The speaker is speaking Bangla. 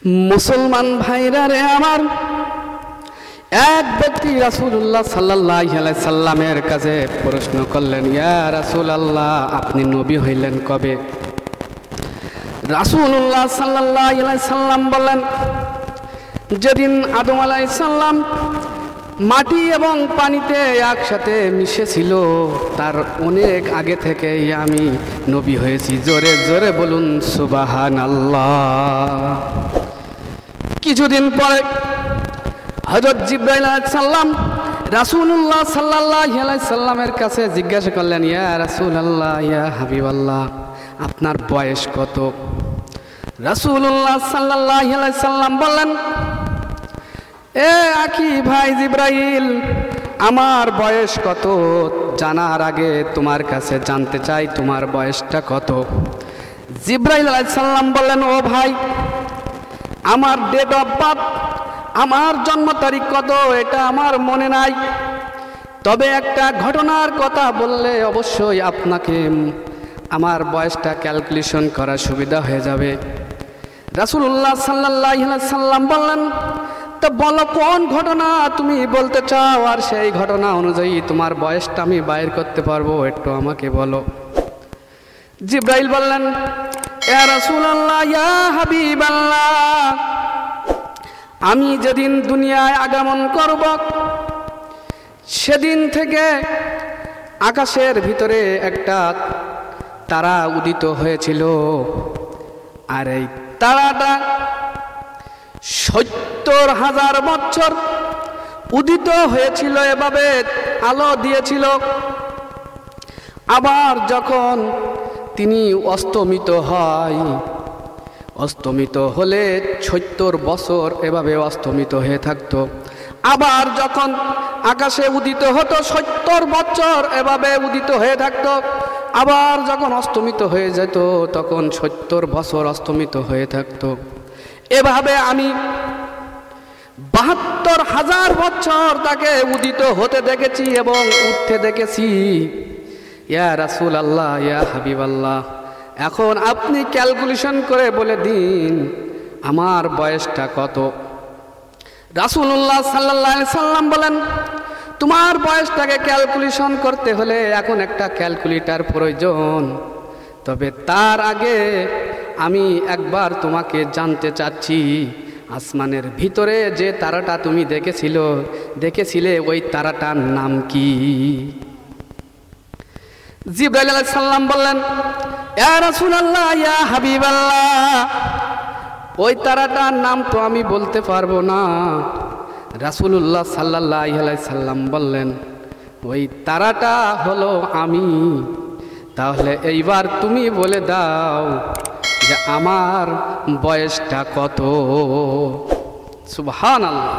মুসলমান ভাইরা রে আমার, এক ব্যক্তি রাসূলুল্লাহ সাল্লাল্লাহু আলাইহি সাল্লামের কাছে প্রশ্ন করলেন, ইয়া রাসূলুল্লাহ, আপনি নবী হইলেন কবে? রাসূলুল্লাহ সাল্লাল্লাহু আলাইহি সাল্লাম বললেন, যেদিন আদম আলাইহিস সালাম মাটি এবং পানিতে একসাথে মিশেছিল তার অনেক আগে থেকেই আমি নবী হয়েছি। জোরে জোরে বলুন সুবহানাল্লাহ। কিছুদিন পরে হযরত জিবরাইল আলাইহিস সালাম রাসূলুল্লাহ সাল্লাল্লাহু আলাইহি সাল্লামের কাছে জিজ্ঞাসা করলেন, ইয়া রাসূলুল্লাহ, ইয়া হাবিবাল্লাহ, আপনার বয়স কত? রাসূলুল্লাহ সাল্লাল্লাহু আলাইহি সাল্লাম বললেন, এ আখি ভাই জিবরাইল, আমার বয়স কত জানার আগে তোমার কাছে জানতে চাই তোমার বয়সটা কত। জিবরাইল আলাইহিস সালাম বললেন, ও ভাই, আমার ডেট অফ বার্থ, আমার জন্ম তারিখ কত এটা আমার মনে নাই, তবে একটা ঘটনার কথা বললে অবশ্যই আপনাকে আমার বয়সটা ক্যালকুলেশন করা সুবিধা হয়ে যাবে। রাসূলুল্লাহ সাল্লাল্লাহু আলাইহি সাল্লাম বললেন, তো বলো কোন ঘটনা তুমি বলতে চাও, আর সেই ঘটনা অনুযায়ী তোমার বয়সটা আমি বাইর করতে পারবো, একটু আমাকে বলো। জিবরাইল বললেন, ইয়া রাসূলুল্লাহ, ইয়া হাবিবাল্লাহ, আমি যেদিন দুনিয়ায় আগমন করব সেদিন থেকে আকাশের ভিতরে একটা তারা উদিত হয়েছিল, আর এই তারাটা ৭০,০০০ বছর উদিত হয়েছিল, এভাবে আলো দিয়েছিল। আবার যখন তিনি অস্তমিত হয়, অস্তমিত হলে ৭০ বছর এভাবে অস্তমিত হয়ে থাকতো। আবার যখন আকাশে উদিত হতো ৭০ বছর এভাবে উদিত হয়ে থাকতো। আবার যখন অস্তমিত হয়ে যেত তখন ৭০ বছর অস্তমিত হয়ে থাকতো। এভাবে আমি ৭২,০০০ বছর তাকে উদিত হতে দেখেছি এবং উঠতে দেখেছি। ইয়া রাসূলুল্লাহ, ইয়া হাবিবাল্লাহ, এখন আপনি ক্যালকুলেশন করে বলে দিন আমার বয়সটা কত। রাসূলুল্লাহ সাল্লাল্লাহু আলাইহি সাল্লাম বলেন, তোমার বয়সটাকে ক্যালকুলেশন করতে হলে এখন একটা ক্যালকুলেটর প্রয়োজন, তবে তার আগে আমি একবার তোমাকে জানতে চাচ্ছি, আসমানের ভিতরে যে তারাটা তুমি দেখেছিলে ওই তারাটার নাম কি? জিবরাইল আলাইহিস সালাম বললেন, ইয়া রাসূলুল্লাহ, ইয়া হাবিবাল্লাহ, ওই তারাটার নাম তো আমি বলতে পারবো না। রাসূলুল্লাহ সাল্লাল্লাহু আলাইহি সাল্লাম বললেন, ওই তারাটা হলো আমি। তাহলে এইবার তুমি বলে দাও যে আমার বয়সটা কত। সুবহানাল্লাহ।